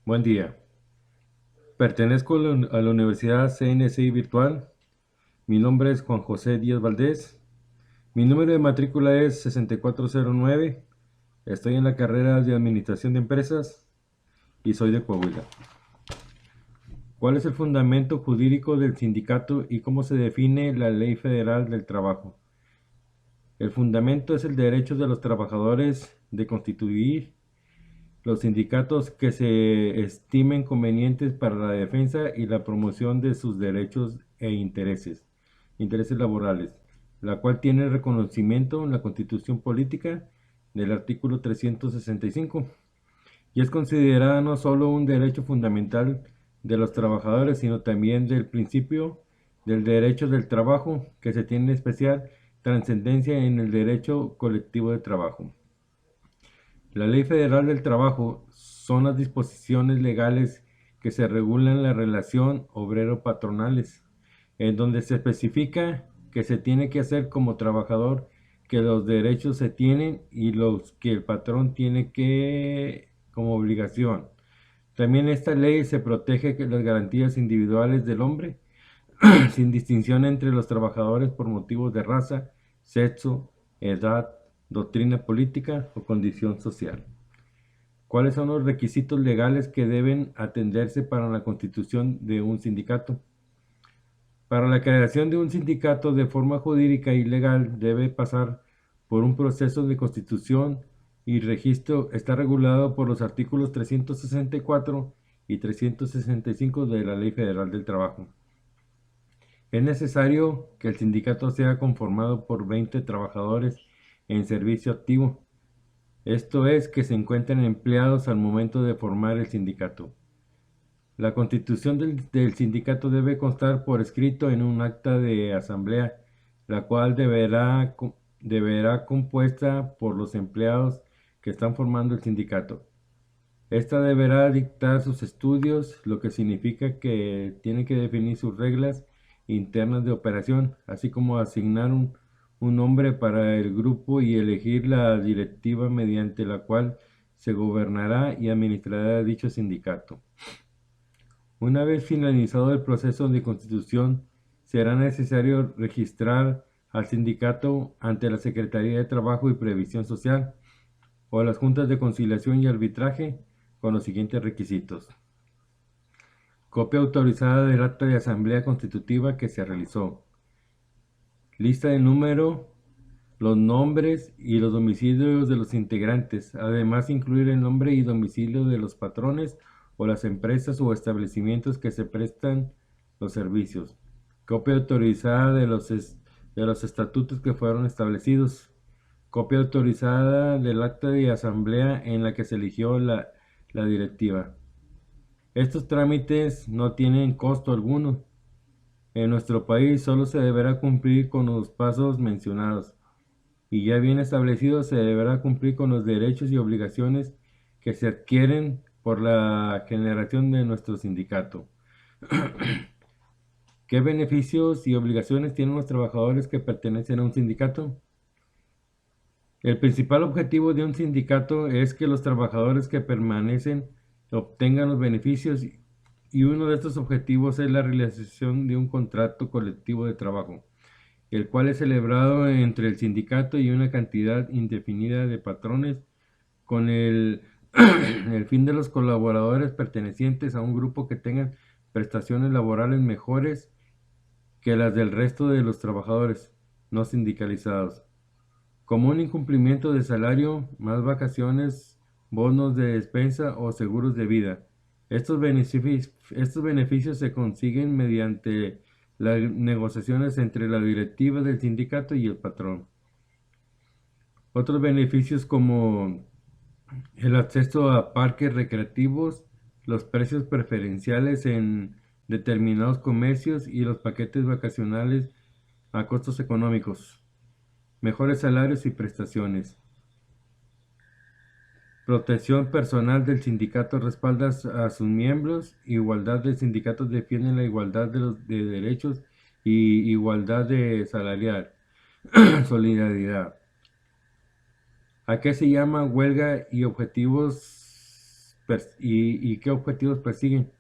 Buen día. Pertenezco a la Universidad CNCI Virtual. Mi nombre es Juan José Díaz Valdés. Mi número de matrícula es 6409. Estoy en la carrera de Administración de Empresas y soy de Coahuila. ¿Cuál es el fundamento jurídico del sindicato y cómo se define la Ley Federal del Trabajo? El fundamento es el derecho de los trabajadores de constituir los sindicatos que se estimen convenientes para la defensa y la promoción de sus derechos e intereses laborales, la cual tiene reconocimiento en la Constitución Política del artículo 365 y es considerada no solo un derecho fundamental de los trabajadores, sino también del principio del derecho del trabajo, que se tiene especial trascendencia en el derecho colectivo de trabajo. La Ley Federal del Trabajo son las disposiciones legales que se regulan la relación obrero-patronales, en donde se especifica que se tiene que hacer como trabajador, que los derechos se tienen y los que el patrón tiene que como obligación. También esta ley se protege que las garantías individuales del hombre, sin distinción entre los trabajadores por motivos de raza, sexo, edad, doctrina política o condición social. ¿Cuáles son los requisitos legales que deben atenderse para la constitución de un sindicato? Para la creación de un sindicato de forma jurídica y legal debe pasar por un proceso de constitución y registro. Está regulado por los artículos 364 y 365 de la Ley Federal del Trabajo. Es necesario que el sindicato sea conformado por 20 trabajadores en servicio activo, esto es, que se encuentren empleados al momento de formar el sindicato. La constitución del sindicato debe constar por escrito en un acta de asamblea, la cual deberá compuesta por los empleados que están formando el sindicato. Esta deberá dictar sus estudios, lo que significa que tiene que definir sus reglas internas de operación, así como asignar un nombre para el grupo y elegir la directiva mediante la cual se gobernará y administrará dicho sindicato. Una vez finalizado el proceso de constitución, será necesario registrar al sindicato ante la Secretaría de Trabajo y Previsión Social o las juntas de conciliación y arbitraje con los siguientes requisitos: copia autorizada del acta de asamblea constitutiva que se realizó, lista de número, los nombres y los domicilios de los integrantes, además incluir el nombre y domicilio de los patrones o las empresas o establecimientos que se prestan los servicios, copia autorizada de los estatutos que fueron establecidos, copia autorizada del acta de asamblea en la que se eligió la directiva. Estos trámites no tienen costo alguno. En nuestro país solo se deberá cumplir con los pasos mencionados y ya bien establecido se deberá cumplir con los derechos y obligaciones que se adquieren por la generación de nuestro sindicato. ¿Qué beneficios y obligaciones tienen los trabajadores que pertenecen a un sindicato? El principal objetivo de un sindicato es que los trabajadores que permanecen obtengan los beneficios y uno de estos objetivos es la realización de un contrato colectivo de trabajo, el cual es celebrado entre el sindicato y una cantidad indefinida de patrones con el fin de los colaboradores pertenecientes a un grupo que tengan prestaciones laborales mejores que las del resto de los trabajadores no sindicalizados, como un incumplimiento de salario, más vacaciones, bonos de despensa o seguros de vida. Estos beneficios se consiguen mediante las negociaciones entre la directiva del sindicato y el patrón. Otros beneficios como el acceso a parques recreativos, los precios preferenciales en determinados comercios y los paquetes vacacionales a costos económicos, mejores salarios y prestaciones. Protección personal del sindicato respalda a sus miembros. Igualdad del sindicato defiende la igualdad de derechos y igualdad de salarial. Solidaridad. ¿A qué se llama huelga y objetivos y qué objetivos persiguen.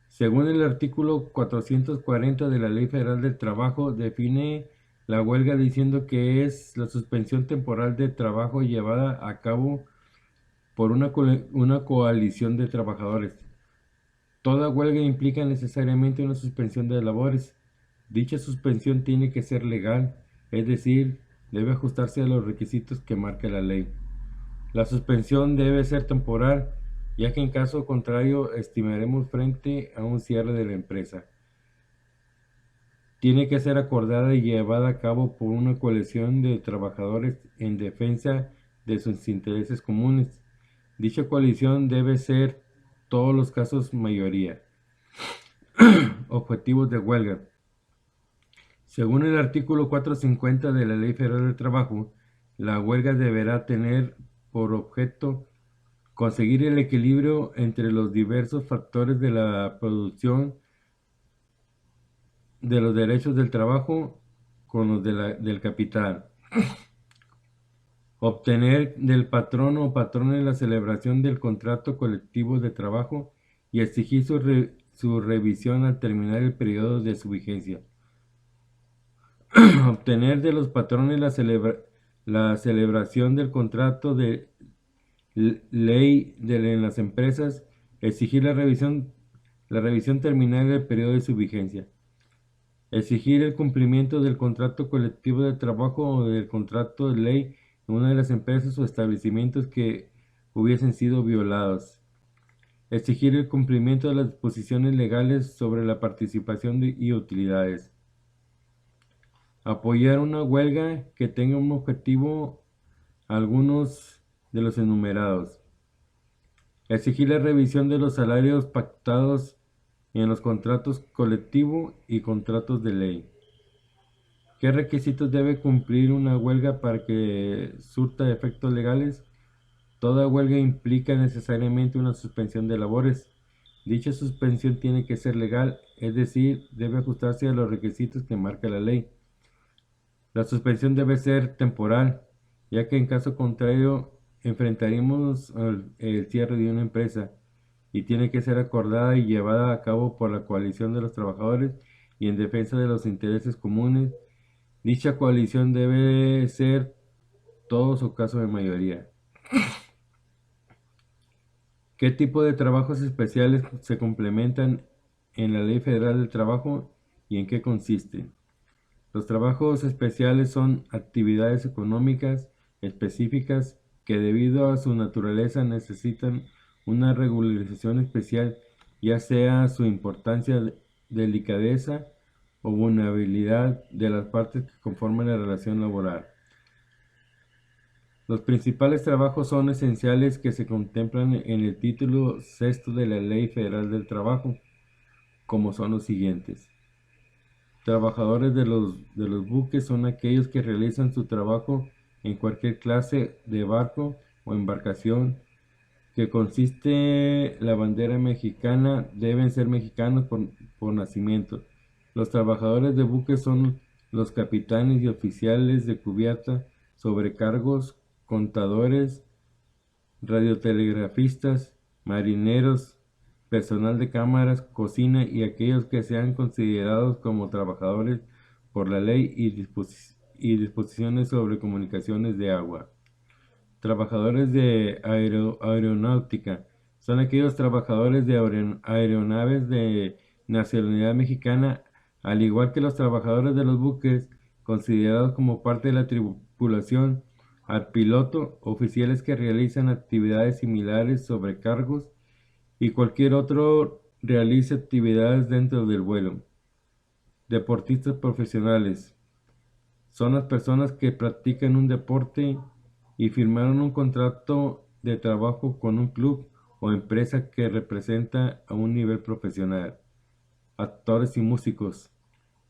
Según el artículo 440 de la Ley Federal del Trabajo, define la huelga diciendo que es la suspensión temporal de trabajo llevada a cabo por una coalición de trabajadores. Toda huelga implica necesariamente una suspensión de labores. Dicha suspensión tiene que ser legal, es decir, debe ajustarse a los requisitos que marca la ley. La suspensión debe ser temporal, ya que en caso contrario estimaremos frente a un cierre de la empresa. Tiene que ser acordada y llevada a cabo por una coalición de trabajadores en defensa de sus intereses comunes. Dicha coalición debe ser todos los casos mayoría. Objetivos de huelga. Según el artículo 450 de la Ley Federal del Trabajo, la huelga deberá tener por objeto conseguir el equilibrio entre los diversos factores de la producción de los derechos del trabajo con los del capital. Obtener del patrón o patrones la celebración del contrato colectivo de trabajo y exigir su revisión al terminar el periodo de su vigencia. Obtener de los patrones la celebración del contrato de ley en las empresas, exigir la revisión terminal del periodo de su vigencia. Exigir el cumplimiento del contrato colectivo de trabajo o del contrato de ley en una de las empresas o establecimientos que hubiesen sido violados. Exigir el cumplimiento de las disposiciones legales sobre la participación y utilidades. Apoyar una huelga que tenga un objetivo, algunos de los enumerados. Exigir la revisión de los salarios pactados en los contratos colectivo y contratos de ley. ¿Qué requisitos debe cumplir una huelga para que surta efectos legales? Toda huelga implica necesariamente una suspensión de labores. Dicha suspensión tiene que ser legal, es decir, debe ajustarse a los requisitos que marca la ley. La suspensión debe ser temporal, ya que en caso contrario enfrentaríamos el cierre de una empresa y tiene que ser acordada y llevada a cabo por la coalición de los trabajadores y en defensa de los intereses comunes. Dicha coalición debe ser todos o caso de mayoría. ¿Qué tipo de trabajos especiales se complementan en la Ley Federal del Trabajo y en qué consisten? Los trabajos especiales son actividades económicas específicas que debido a su naturaleza necesitan una regularización especial, ya sea su importancia, delicadeza o vulnerabilidad de las partes que conforman la relación laboral. Los principales trabajos son esenciales que se contemplan en el título sexto de la Ley Federal del Trabajo, como son los siguientes. Trabajadores de los buques son aquellos que realizan su trabajo en cualquier clase de barco o embarcación que consiste la bandera mexicana, deben ser mexicanos por nacimiento. Los trabajadores de buques son los capitanes y oficiales de cubierta, sobrecargos, contadores, radiotelegrafistas, marineros, personal de cámaras, cocina y aquellos que sean considerados como trabajadores por la ley y disposiciones sobre comunicaciones de agua. Trabajadores de aeronáutica son aquellos trabajadores de aeronaves de nacionalidad mexicana, al igual que los trabajadores de los buques, considerados como parte de la tripulación, al piloto, oficiales que realizan actividades similares, sobrecargos y cualquier otro realice actividades dentro del vuelo. Deportistas profesionales son las personas que practican un deporte y firmaron un contrato de trabajo con un club o empresa que representa a un nivel profesional. Actores y músicos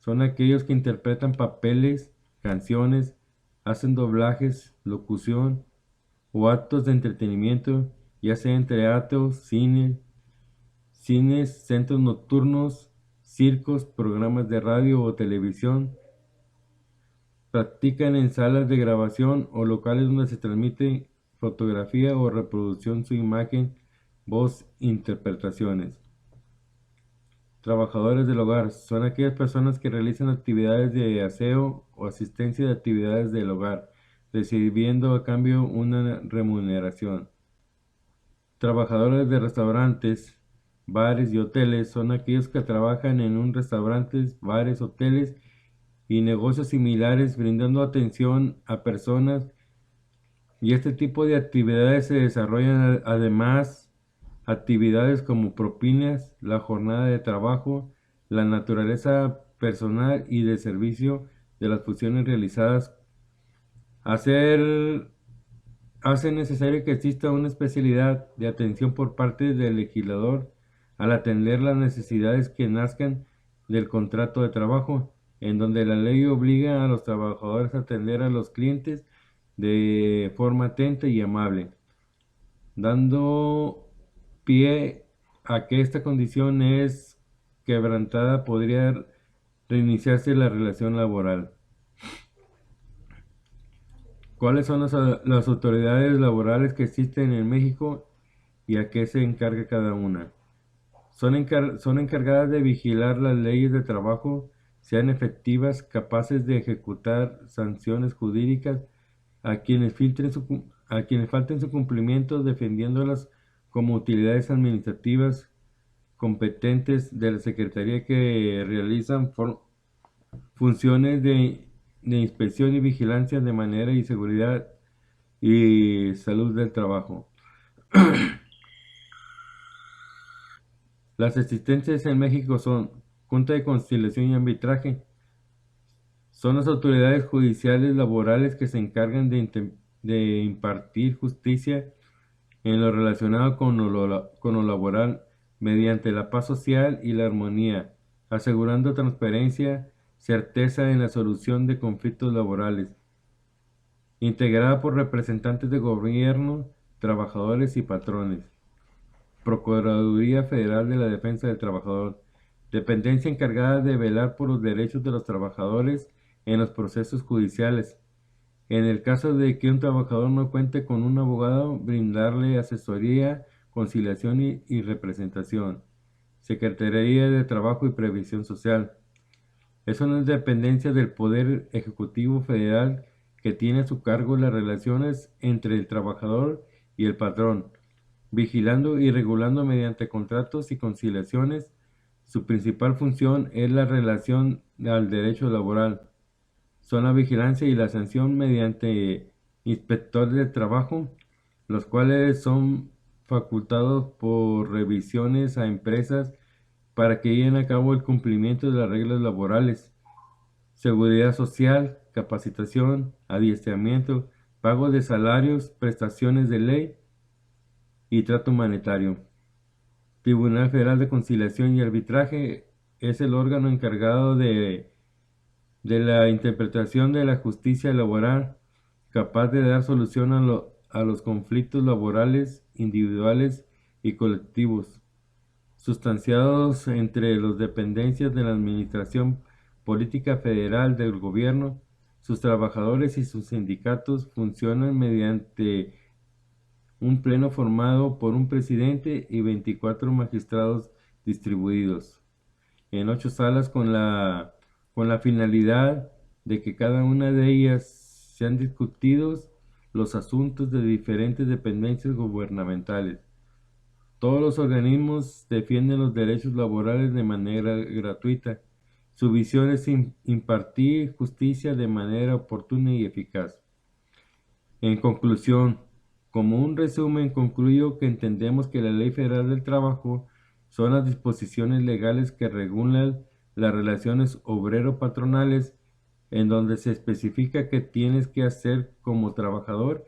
son aquellos que interpretan papeles, canciones, hacen doblajes, locución o actos de entretenimiento, ya sea en teatros, cines, centros nocturnos, circos, programas de radio o televisión. Practican en salas de grabación o locales donde se transmite fotografía o reproducción su imagen Voz, interpretaciones. Trabajadores del hogar son aquellas personas que realizan actividades de aseo o asistencia de actividades del hogar, recibiendo a cambio una remuneración. Trabajadores de restaurantes, bares y hoteles son aquellos que trabajan en un restaurantes, bares, hoteles y negocios similares brindando atención a personas, y este tipo de actividades se desarrollan además actividades como propinas, la jornada de trabajo, la naturaleza personal y de servicio de las funciones realizadas. Hacer Hace necesario que exista una especialidad de atención por parte del legislador al atender las necesidades que nazcan del contrato de trabajo, en donde la ley obliga a los trabajadores a atender a los clientes de forma atenta y amable, dando pie a que esta condición es quebrantada, podría reiniciarse la relación laboral. ¿Cuáles son las autoridades laborales que existen en México y a qué se encarga cada una? Son encargadas de vigilar las leyes de trabajo sean efectivas, capaces de ejecutar sanciones jurídicas a quienes a quienes falten su cumplimiento, defendiéndolas como utilidades administrativas competentes de la Secretaría que realizan funciones de inspección y vigilancia de manera y seguridad y salud del trabajo. Las existencias en México son Junta de Conciliación y Arbitraje. Son las autoridades judiciales laborales que se encargan de impartir justicia en lo relacionado con lo laboral mediante la paz social y la armonía, asegurando transparencia, certeza en la solución de conflictos laborales, integrada por representantes de gobierno, trabajadores y patrones. Procuraduría Federal de la Defensa del Trabajador, dependencia encargada de velar por los derechos de los trabajadores en los procesos judiciales. En el caso de que un trabajador no cuente con un abogado, brindarle asesoría, conciliación y representación. Secretaría de Trabajo y Previsión Social. Es una dependencia del Poder Ejecutivo Federal que tiene a su cargo las relaciones entre el trabajador y el patrón, vigilando y regulando mediante contratos y conciliaciones. Su principal función es la relación al derecho laboral. Son la vigilancia y la sanción mediante inspectores de trabajo, los cuales son facultados por revisiones a empresas para que lleven a cabo el cumplimiento de las reglas laborales, seguridad social, capacitación, adiestramiento, pago de salarios, prestaciones de ley y trato humanitario. Tribunal Federal de Conciliación y Arbitraje es el órgano encargado de la interpretación de la justicia laboral, capaz de dar solución a los conflictos laborales individuales y colectivos, sustanciados entre las dependencias de la Administración Política Federal del Gobierno. Sus trabajadores y sus sindicatos funcionan mediante un pleno formado por un presidente y 24 magistrados distribuidos en 8 salas con la finalidad de que cada una de ellas sean discutidos los asuntos de diferentes dependencias gubernamentales. Todos los organismos defienden los derechos laborales de manera gratuita. Su visión es impartir justicia de manera oportuna y eficaz. En conclusión, como un resumen, concluyo que entendemos que la Ley Federal del Trabajo son las disposiciones legales que regulan las relaciones obrero-patronales, en donde se especifica que tienes que hacer como trabajador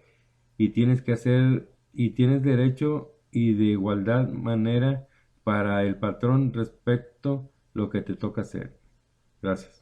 y tienes derecho y de igualdad manera para el patrón respecto a lo que te toca hacer. Gracias.